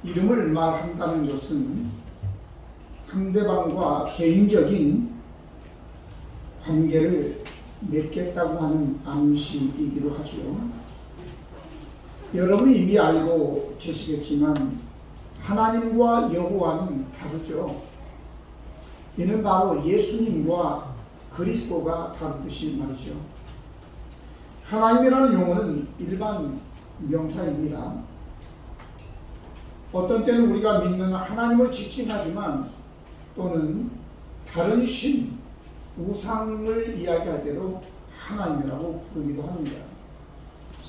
이름을 말한다는 것은 상대방과 개인적인 관계를 맺겠다고 하는 암시이기도 하죠. 여러분이 이미 알고 계시겠지만 하나님과 여호와는 다르죠. 이는 바로 예수님과 그리스도가 다르듯이 말이죠. 하나님이라는 용어는 일반 명사입니다. 어떤 때는 우리가 믿는 하나님을 지칭하지만 또는 다른 신, 우상을 이야기할 때도 하나님이라고 부르기도 합니다.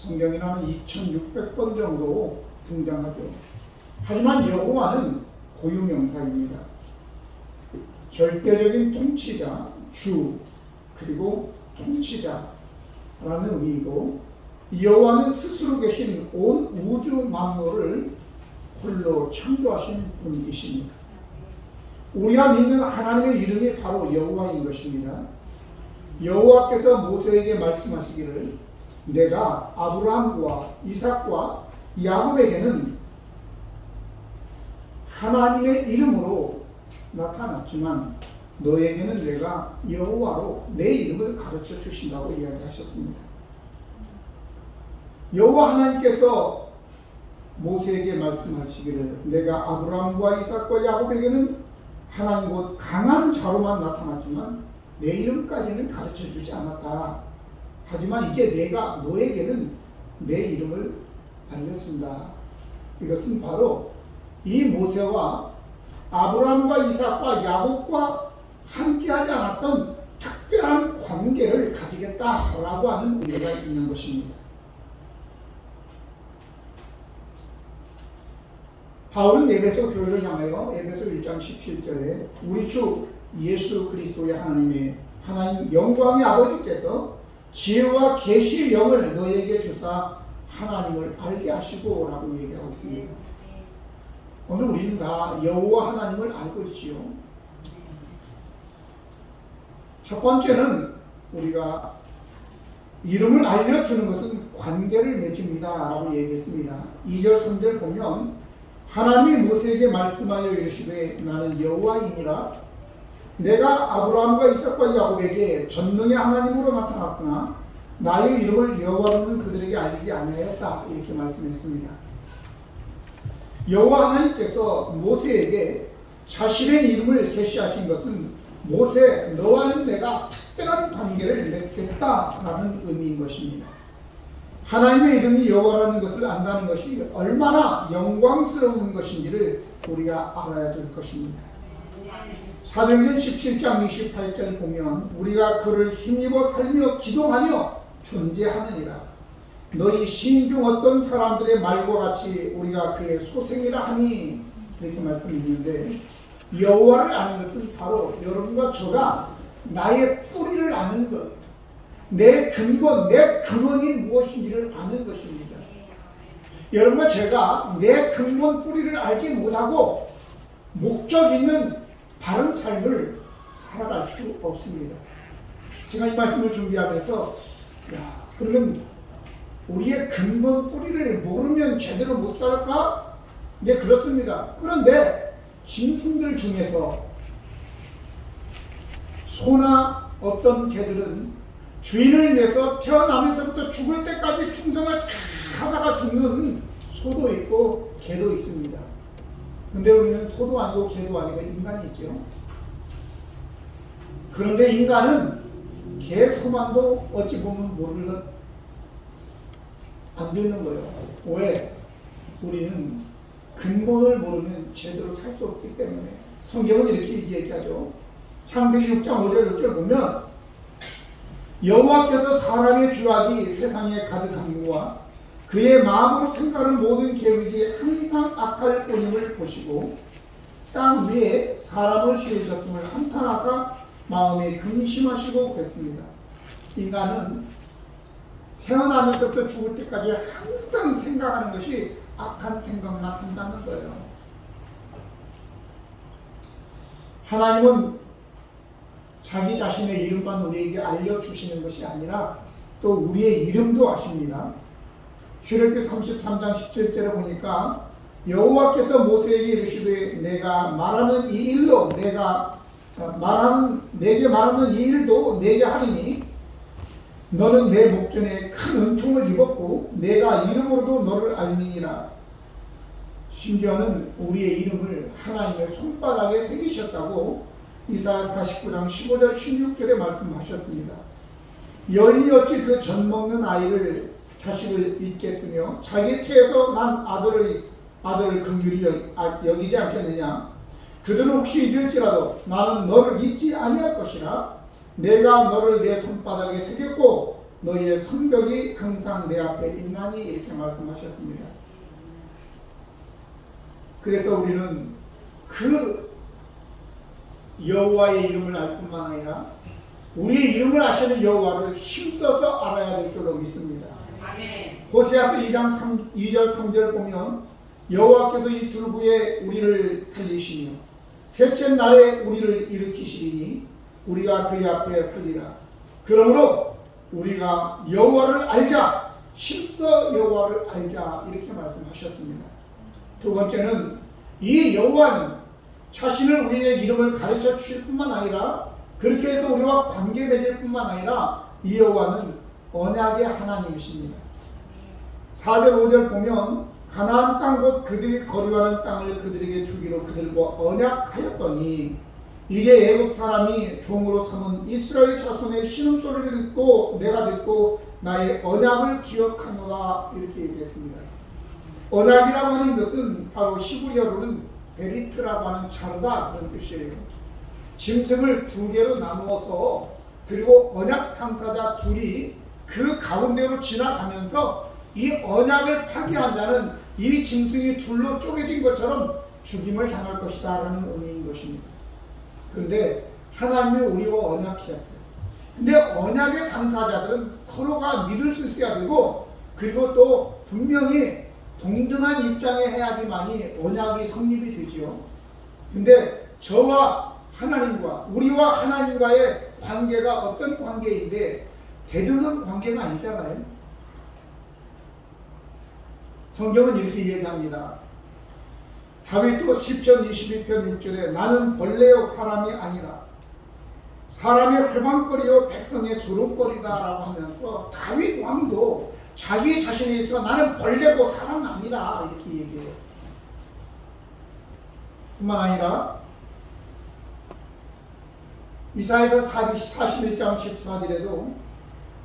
성경에는 2600번 정도 등장하죠. 하지만 여호와는 고유명사입니다. 절대적인 통치자, 주, 그리고 통치자라는 의미이고, 여호와는 스스로 계신 온 우주 만물을 홀로 창조하신 분이십니다. 우리가 믿는 하나님의 이름이 바로 여호와인 것입니다. 여호와께서 모세에게 말씀하시기를 내가 아브라함과 이삭과 야곱에게는 하나님의 이름으로 나타났지만 너에게는 내가 여호와로 내 이름을 가르쳐 주신다고 이야기하셨습니다. 여호와 하나님께서 모세에게 말씀하시기를 내가 아브라함과 이삭과 야곱에게는 하나님 곧 강한 자로만 나타났지만 내 이름까지는 가르쳐 주지 않았다. 하지만 이제 내가 너에게는 내 이름을 알려준다. 이것은 바로 이 모세와 아브라함과 이삭과 야곱과 함께하지 않았던 특별한 관계를 가지겠다라고 하는 의미가 있는 것입니다. 바울은 에베소 교회를 향하여 에베소 1장 17절에 우리 주 예수 그리스도의 하나님 영광의 아버지께서 지혜와 계시의 영을 너에게 주사 하나님을 알게 하시고 라고 얘기하고 있습니다. 오늘 우리는 다 여호와 하나님을 알고 있지요. 첫 번째는 우리가 이름을 알려주는 것은 관계를 맺습니다 라고 얘기했습니다. 2절 3절 보면 하나님이 모세에게 말씀하여 이르시되 나는 여호와이니라 내가 아브라함과 이삭과 야곱에게 전능의 하나님으로 나타났으나 나의 이름을 여호와로는 그들에게 알리지 아니하였다 이렇게 말씀했습니다. 여호와 하나님께서 모세에게 자신의 이름을 계시하신 것은 모세 너와는 내가 특별한 관계를 맺겠다라는 의미인 것입니다. 하나님의 이름이 여호와라는 것을 안다는 것이 얼마나 영광스러운 것인지를 우리가 알아야 될 것입니다. 사도행전 17장 28절 보면 우리가 그를 힘입어 살며 기도하며 존재하느니라. 너희 신중 어떤 사람들의 말과 같이 우리가 그의 소생이라 하니 이렇게 말씀이 있는데 여호와를 아는 것은 바로 여러분과 저가 나의 뿌리를 아는 것, 내 근본, 내 근원이 무엇인지를 아는 것입니다. 여러분과 제가 내 근본 뿌리를 알지 못하고 목적 있는 바른 삶을 살아갈 수 없습니다. 제가 이 말씀을 준비하면서 그러면 우리의 근본 뿌리를 모르면 제대로 못 살까? 네, 그렇습니다. 그런데 짐승들 중에서 소나 어떤 개들은 주인을 위해서 태어나면서부터 죽을 때까지 충성을 하다가 죽는 소도 있고 개도 있습니다. 근데 우리는 소도 아니고 개도 아니고 인간이 있죠. 그런데 인간은 개, 소만도 어찌 보면 모르는 안 되는 거예요. 왜? 우리는 근본을 모르면 제대로 살 수 없기 때문에. 성경은 이렇게 얘기하죠. 창세기 6장 5절 6절 보면 여호와께서 사람의 죄악이 세상에 가득함과 그의 마음으로 생각하는 모든 계획이 항상 악할 뿐임을 보시고 땅 위에 사람을 지으셨음을 한탄하사 마음에 근심하시고 그랬습니다. 인간은 태어나면서부터 죽을 때까지 항상 생각하는 것이 악한 생각만 한다는 거예요. 하나님은 자기 자신의 이름만 우리에게 알려주시는 것이 아니라 또 우리의 이름도 아십니다. 출애굽기 33장 17절에 보니까 여호와께서 모세에게 이르시되 내가 말하는 이 일로 내게 말하는 이 일도 내게 하리니 너는 내 목전에 큰 은총을 입었고 내가 이름으로도 너를 알미니라. 심지어는 우리의 이름을 하나님의 손바닥에 새기셨다고 이사야 49장 15절 16절에 말씀하셨습니다. 여인이 어찌 그 젖 먹는 자식을 잊겠으며 자기 태에서 난 아들을 긍휼히 여기지 않겠느냐. 그들은 혹시 잊을지라도 나는 너를 잊지 아니할 것이라. 내가 너를 내 손바닥에 새겼고 너희의 성벽이 항상 내 앞에 있나니. 이렇게 말씀하셨습니다. 그래서 우리는 그 여호와의 이름을 알 뿐만 아니라 우리의 이름을 아시는 여호와를 힘써서 알아야 될 줄로 믿습니다. 호세아서 2절 3절 보면 여호와께서 이틀 후에 우리를 살리시며 셋째 날에 우리를 일으키시리니 우리가 그의 앞에 살리라. 그러므로 우리가 여호와를 알자, 힘써 여호와를 알자, 이렇게 말씀하셨습니다. 두 번째는 이 여호와는 자신을 우리의 이름을 가르쳐 주실 뿐만 아니라 그렇게 해서 우리와 관계 맺을 뿐만 아니라 이 여호와는 언약의 하나님이십니다. 4절 5절 보면 가나안 땅 곧 그들이 거류하는 땅을 그들에게 주기로 그들과 언약하였더니 이제 애국 사람이 종으로 삼은 이스라엘 자손의 신음소리를 듣고 내가 듣고 나의 언약을 기억하노라. 이렇게 얘기했습니다. 언약이라고 하는 것은 바로 히브리어로는 베리트라고 하는 자르다, 그런 뜻이에요. 짐승을 두 개로 나누어서 그리고 언약 당사자 둘이 그 가운데로 지나가면서 이 언약을 파괴한 자는 이 짐승이 둘로 쪼개진 것처럼 죽임을 당할 것이다 라는 의미인 것입니다. 그런데 하나님이 우리와 언약하셨어요. 근데 언약의 당사자들은 서로가 믿을 수 있어야 되고 그리고 또 분명히 동등한 입장에 해야지만이 언약이 성립이 되지요. 근데 저와 하나님과 우리와 하나님과의 관계가 어떤 관계인데 대등한 관계가 아니잖아요. 성경은 이렇게 얘기합니다. 다윗도 시편 22편 6절에 나는 벌레요 사람이 아니라 사람의 활방거리요 백성의 조롱거리다라고 하면서 다윗 왕도 자기 자신에 있어 나는 벌레고 사람 아니다 이렇게 얘기해요. 뿐만 아니라 이사야서 41장 14절에도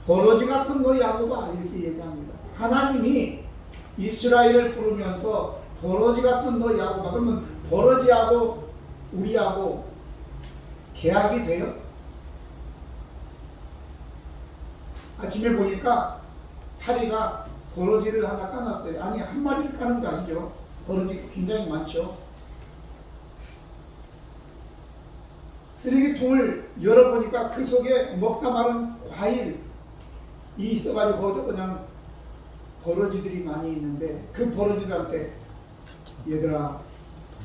버러지 같은 너 야곱아 이렇게 얘기합니다. 하나님이 이스라엘을 부르면서 버러지 같은 너 야곱아, 그러면 버러지하고 우리하고 계약이 돼요? 아침에 보니까 파리가 버러지를 하나 까놨어요. 아니 한 마리를 까는 거 아니죠. 버러지 굉장히 많죠. 쓰레기통을 열어보니까 그 속에 먹다 마른 과일이 있어가지고 거기서 그냥 버러지들이 많이 있는데 그 버러지들한테 얘들아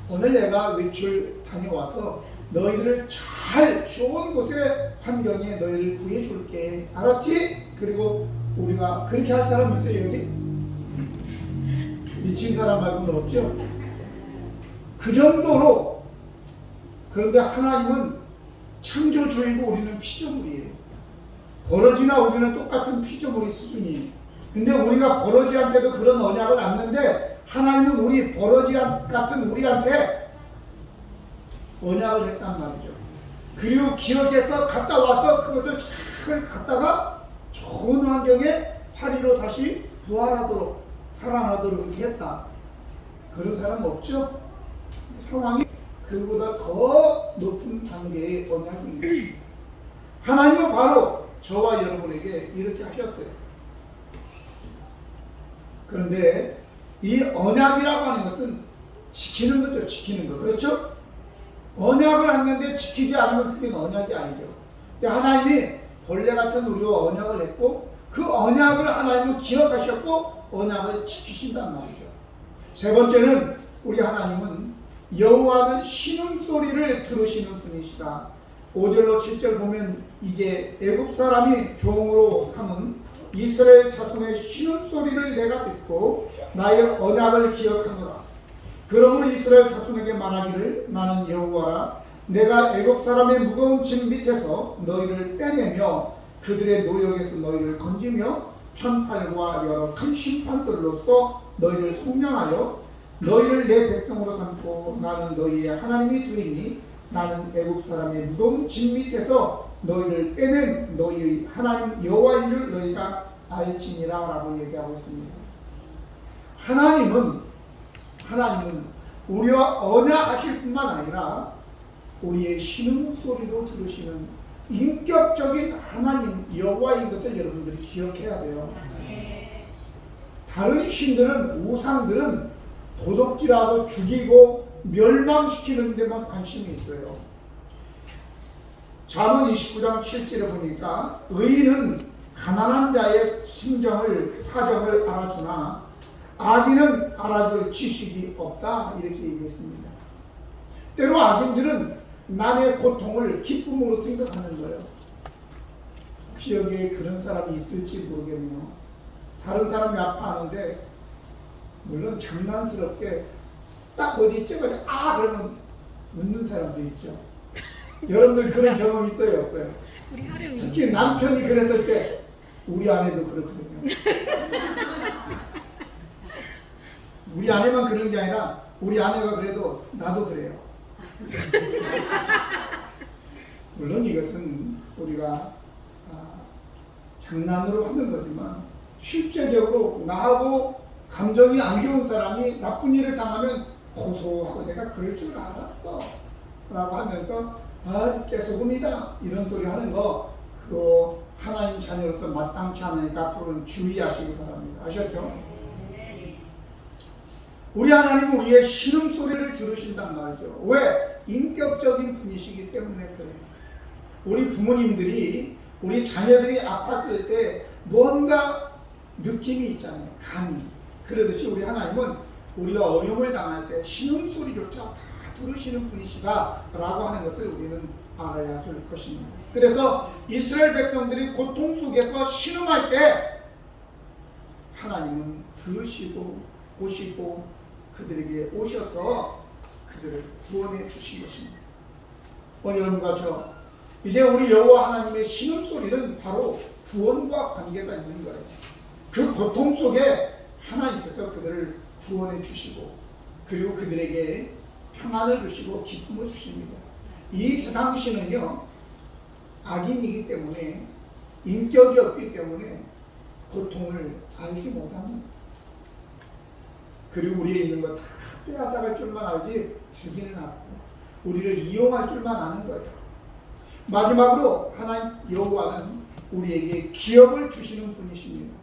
오늘 내가 외출 다녀와서 너희들을 잘 좋은 곳의 환경에 너희를 구해줄게 알았지? 그리고 우리가 그렇게 할 사람 있어요 여기? 미친 사람 말고는 없죠? 그 정도로. 그런데 하나님은 창조주이고 우리는 피조물이에요. 버러지나 우리는 똑같은 피조물의 수준이에요. 근데 우리가 버러지한테도 그런 언약을 안는데 하나님은 우리 버러지 같은 우리한테 언약을 했단 말이죠. 그리고 기억해서 갔다 와서 그것을 잘 갖다가 좋은 환경에 파리로 다시 부활하도록 살아나도록 이렇게 했다. 그런 사람 없죠? 상황이 그보다 더 높은 단계의 언약인 것입니다. 하나님은 바로 저와 여러분에게 이렇게 하셨어요. 그런데 이 언약이라고 하는 것은 지키는 거죠. 지키는 거. 그렇죠? 언약을 했는데 지키지 않으면 그게 언약이 아니죠. 하나님이 벌레 같은 우리와 언약을 했고 그 언약을 하나님은 기억하셨고 언약을 지키신단 말이죠. 세 번째는 우리 하나님은 여호와는 신음소리를 들으시는 분이시다. 5절로 7절 보면 이제 애국 사람이 종으로 삼은 이스라엘 자손의 신음소리를 내가 듣고 나의 언약을 기억하노라. 그러므로 이스라엘 자손에게 말하기를 나는 여호와라 내가 애굽 사람의 무거운 짐 밑에서 너희를 빼내며 그들의 노역에서 너희를 건지며 편팔과 여러 큰 심판들로서 너희를 속량하여 너희를 내 백성으로 삼고 나는 너희의 하나님이 되리니 나는 애굽 사람의 무거운 짐 밑에서 너희를 빼낸 너희의 하나님 여호와인 줄 너희가 알지니라 라고 얘기하고 있습니다. 하나님은 우리와 언약하실 뿐만 아니라 우리의 신음소리도 들으시는 인격적인 하나님 여호와인 것을 여러분들이 기억해야 돼요. 다른 신들은 우상들은 도둑질하고 죽이고 멸망시키는 데만 관심이 있어요. 잠언 29장 7절에 보니까 의인은 가난한 자의 사정을 알아주나 악인은 알아줄 지식이 없다 이렇게 얘기했습니다. 때로 악인들은 남의 고통을 기쁨으로 생각하는 거예요. 혹시 여기에 그런 사람이 있을지 모르겠네요. 다른 사람이 아파하는데 물론 장난스럽게 딱 어디 째가지고 그러면 웃는 사람도 있죠. 여러분들 그런 경험 있어요 없어요? 특히 남편이 그랬을 때 우리 아내도 그렇거든요. 우리 아내만 그런 게 아니라 우리 아내가 그래도 나도 그래요. 물론 이것은 우리가 장난으로 하는 거지만 실제적으로 나하고 감정이 안 좋은 사람이 나쁜 일을 당하면 고소하고 내가 그럴 줄 알았어 라고 하면서 깨소금이다 이런 소리 하는 거 그거 하나님 자녀로서 마땅치 않으니까 앞으로는 주의하시기 바랍니다. 아셨죠? 우리 하나님은 우리의 신음소리를 들으신단 말이죠. 왜? 인격적인 분이시기 때문에 그래요. 우리 부모님들이 우리 자녀들이 아팠을 때 뭔가 느낌이 있잖아요. 감이. 그러듯이 우리 하나님은 우리가 어려움을 당할 때 신음소리조차 다 들으시는 분이시다 라고 하는 것을 우리는 알아야 될 것입니다. 그래서 이스라엘 백성들이 고통 속에서 신음할 때 하나님은 들으시고 보시고 그들에게 오셔서 그들을 구원해 주신 것입니다. 여러분과 저 이제 우리 여호와 하나님의 신음소리는 바로 구원과 관계가 있는 거예요. 그 고통 속에 하나님께서 그들을 구원해 주시고 그리고 그들에게 평안을 주시고 기쁨을 주십니다. 이 세상 신은요 악인이기 때문에 인격이 없기 때문에 고통을 알지 못합니다. 그리고 우리에 있는 거 다 빼앗아갈 줄만 알지 주기는 않고 우리를 이용할 줄만 아는 거예요. 마지막으로 하나님 여호와는 우리에게 기업을 주시는 분이십니다.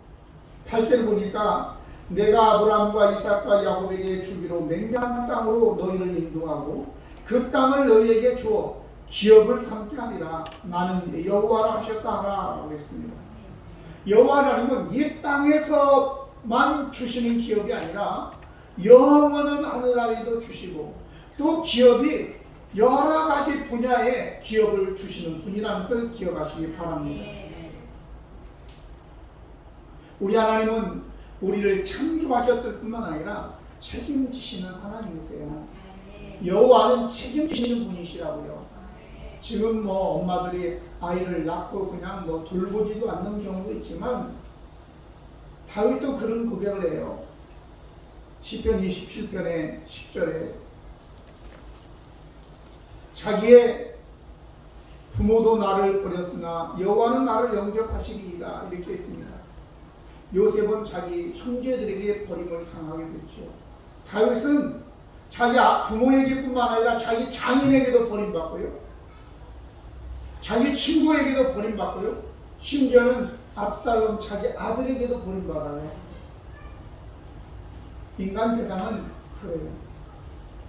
8절 보니까 내가 아브라함과 이삭과 야곱에게 주기로 맹세한 땅으로 너희를 인도하고 그 땅을 너희에게 주어 기업을 삼게 하리라 나는 여호와라 하셨다 라고 했습니다. 여호와 하나님은 이 땅에서만 주시는 기업이 아니라 영원한 하늘나라에도 주시고 또 기업이 여러 가지 분야에 기업을 주시는 분이라는 것을 기억하시기 바랍니다. 우리 하나님은 우리를 창조하셨을 뿐만 아니라 책임지시는 하나님이세요. 여호와는 책임지시는 분이시라고요. 지금 엄마들이 아이를 낳고 그냥 돌보지도 않는 경우도 있지만 다윗도 그런 고백을 해요. 시편 27편의 10절에 자기의 부모도 나를 버렸으나 여호와는 나를 영접하시리이다 이렇게 했습니다. 요셉은 자기 형제들에게 버림을 당하게 됐죠. 다윗은 자기 부모에게뿐만 아니라 자기 장인에게도 버림받고요. 자기 친구에게도 버림받고요. 심지어는 압살롬 자기 아들에게도 버림받아요. 인간 세상은 그래요.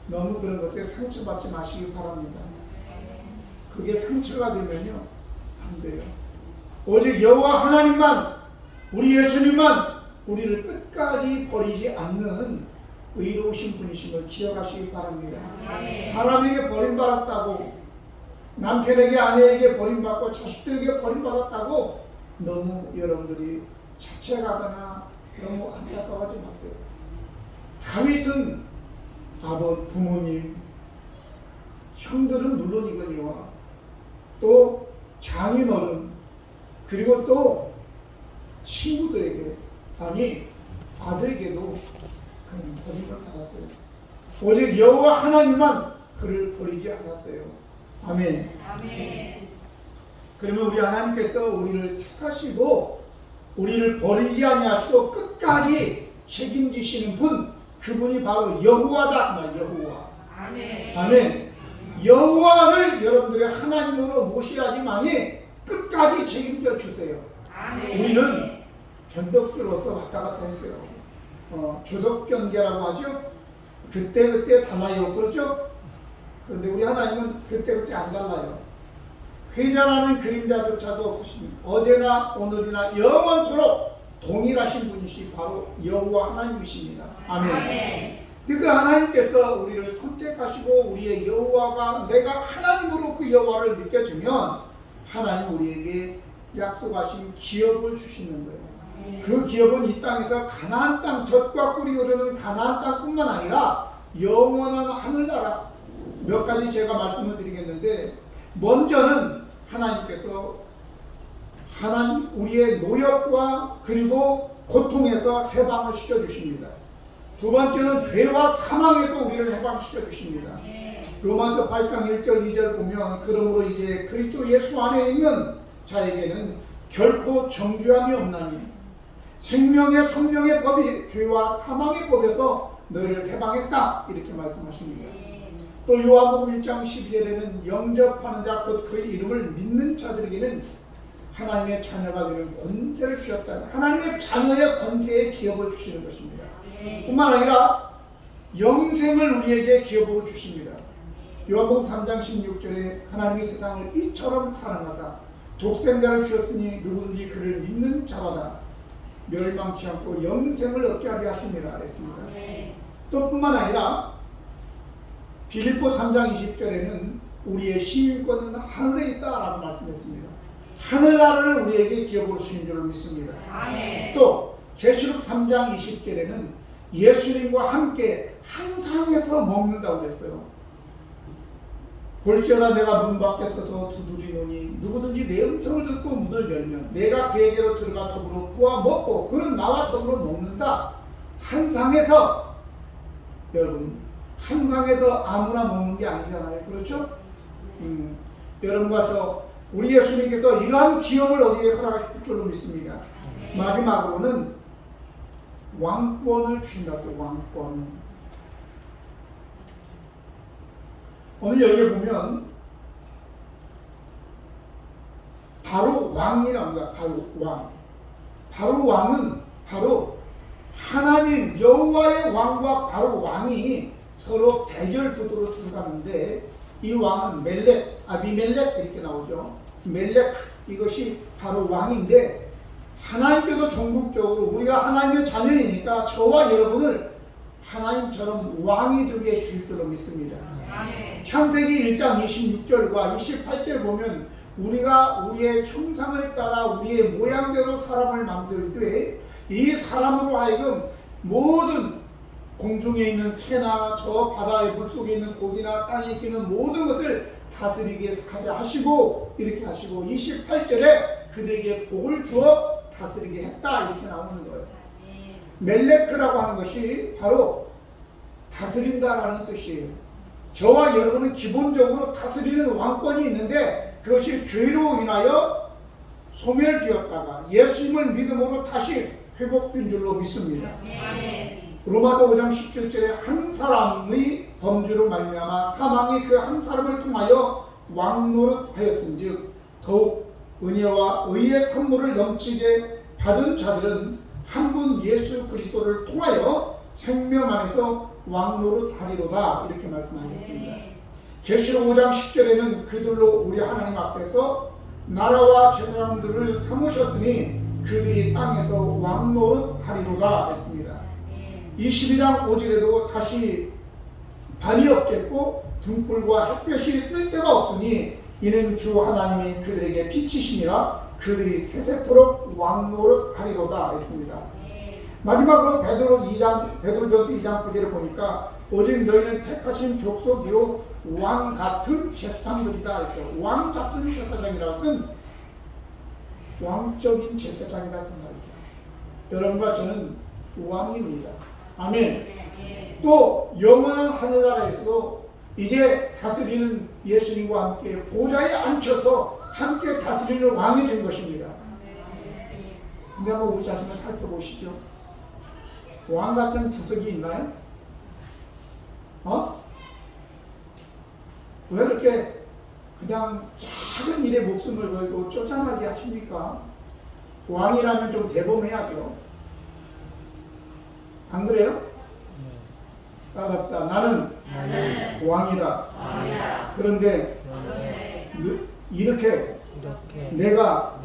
너무 그런 것에 상처받지 마시기 바랍니다. 그게 상처가 되면요 안 돼요. 오직 여호와 하나님만 우리 예수님만 우리를 끝까지 버리지 않는 의로우신 분이심을 기억하시기 바랍니다. 사람에게 버림받았다고 남편에게 아내에게 버림받고 자식들에게 버림받았다고 너무 여러분들이 자책하거나 너무 안타까워하지 마세요. 다윗은 부모님, 형들은 물론이거니와 또 장인어른, 그리고 또 친구들에게, 아니 아들에게도 그는 버림을 받았어요. 오직 여호와 하나님만 그를 버리지 않았어요. 아멘. 아멘. 그러면 우리 하나님께서 우리를 택하시고 우리를 버리지 아니하시고 끝까지 책임지시는 분, 그분이 바로 여호와다. 여호와. 아멘. 아멘. 여호와를 여러분들의 하나님으로 모셔야지만이 끝까지 책임져 주세요. 아멘. 우리는 변덕스러워서 왔다 갔다 했어요. 조석변개라고 하죠. 그때그때 달라요. 그렇죠? 그런데 우리 하나님은 그때그때 안 달라요. 회전하는 그림자조차도 없으십니다. 어제나 오늘이나 영원토록 동일하신 분이시 바로 여호와 하나님이십니다. 아멘. 아멘. 그 하나님께서 우리를 선택하시고 우리의 여호와가 내가 하나님으로 그 여호와를 믿게 되면 하나님 우리에게 약속하신 기업을 주시는 거예요. 그 기업은 이 땅에서 가나안 땅, 젖과 꿀이 흐르는 가나안 땅뿐만 아니라 영원한 하늘나라. 몇 가지 제가 말씀을 드리겠는데, 먼저는 하나님께서 우리의 노역과 그리고 고통에서 해방을 시켜주십니다. 두 번째는 죄와 사망에서 우리를 해방시켜 주십니다. 로마서 8장 1절 2절 보면 그러므로 이제 그리스도 예수 안에 있는 자에게는 결코 정죄함이 없나니 생명의 성령의 법이 죄와 사망의 법에서 너희를 해방했다, 이렇게 말씀하십니다. 또 요한복음 1장 12절에는 영접하는 자 곧 그의 이름을 믿는 자들에게는 하나님의 자녀가 되는 권세를 주셨다. 하나님의 자녀의 권세의 기업을 주시는 것입니다. 뿐만 아니라 영생을 우리에게 기업으로 주십니다. 요한복음 3장 16절에 하나님의 세상을 이처럼 사랑하사 독생자를 주셨으니 누구든지 그를 믿는 자마다 멸망치 않고 영생을 얻게 하려 하십니다. 그랬습니다. 또 뿐만 아니라 빌립보 3장 20절에는 우리의 시민권은 하늘에 있다라고 말씀했습니다. 하늘나라를 우리에게 기업으로 주신 줄로 믿습니다. 또 계시록 3장 20절에는 예수님과 함께 한 상에서 먹는다고 그랬어요. 볼지어다 내가 문 밖에 서서 두드리노니 누구든지 내 음성을 듣고 문을 열면 내가 그에게로 들어가 더불어 그와 먹고 그는 나와 더불어 먹는다. 한 상에서, 여러분 한 상에서 아무나 먹는 게 아니잖아요. 그렇죠? 여러분과 우리 예수님께서 이러한 기업을 어디에 허락하실 줄로 믿습니다. 마지막으로는 왕권을 주신다고. 왕권. 오늘 여기에 보면 바로 왕이라고 합니다. 바로 왕. 바로 왕은 바로 하나님 여호와의 왕과 바로 왕이 서로 대결 구도로 들어갔는데, 이 왕은 멜렉, 아비멜렉 이렇게 나오죠. 멜렉, 이것이 바로 왕인데, 하나님께서 전국적으로 우리가 하나님의 자녀이니까 저와 여러분을 하나님처럼 왕이 되게 해주실 줄로 믿습니다. 창세기 1장 26절과 28절 보면 우리가 우리의 형상을 따라 우리의 모양대로 사람을 만들 때 이 사람으로 하여금 모든 공중에 있는 새나 저 바다의 물속에 있는 고기나 땅에 기는 모든 것을 다스리게 하시고, 이렇게 하시고 28절에 그들에게 복을 주어 다스리게 했다, 이렇게 나오는 거예요. 멜레크라고 하는 것이 바로 다스린다라는 뜻이에요. 저와 여러분은 기본적으로 다스리는 왕권이 있는데 그것이 죄로 인하여 소멸되었다가 예수님을 믿음으로 다시 회복된 줄로 믿습니다. 로마서 5장 17절에 한 사람의 범죄로 말미암아 사망이 그 한 사람을 통하여 왕노릇하였은즉 더욱 은혜와 의의 선물을 넘치게 받은 자들은 한 분 예수 그리스도를 통하여 생명 안에서 왕노릇하리로다, 이렇게 말씀하셨습니다. 계시록 5장 10절에는 그들로 우리 하나님 앞에서 나라와 제사장들을 삼으셨으니 그들이 땅에서 왕노릇하리로다 했습니다. 22장 5절에도 다시 밤이 없겠고 등불과 햇볕이 쓸데가 없으니 이는 주 하나님이 그들에게 빛이시니라 그들이 세세토록 왕노릇하리로다 했습니다. 마지막으로 베드로전서 2장 9절을 보니까 오직 너희는 택하신 족속이요 왕 같은 제사장들이다. 왕 같은 제사장이라는 것은 왕적인 제사장이다 그 말이죠. 여러분과 저는 왕입니다. 아멘. 또 영원한 하늘나라에서도 이제 다스리는 예수님과 함께 보좌에 앉혀서 함께 다스리는 왕이 된 것입니다. 근데 한번 우리 자신을 살펴보시죠. 왕 같은 구석이 있나요? 왜 그렇게 그냥 작은 일에 목숨을 걸고 쪼잔하게 하십니까? 왕이라면 좀 대범해야죠. 안 그래요? 따라합시다. 나는 왕이다. 그런데 이렇게 내가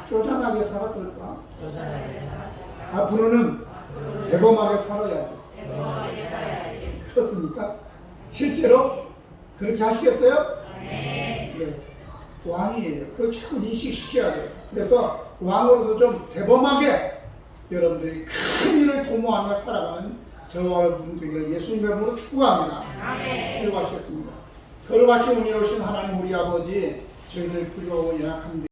쪼잔하게 살았을까? 앞으로는 대범하게 살아야죠. 그렇습니까? 실제로 그렇게 하시겠어요? 네. 왕이에요. 그걸 자꾸 인식시켜야 돼요. 그래서 왕으로서 좀 대범하게 여러분들이 큰 일을 도모하며 살아가는 저와 여러분 되기를 예수님의 이름으로 축복합니다. 기도하시겠습니다. 그를 같이 은혜로우신 하나님 우리 아버지, 저희들 부족하고 연약합니다.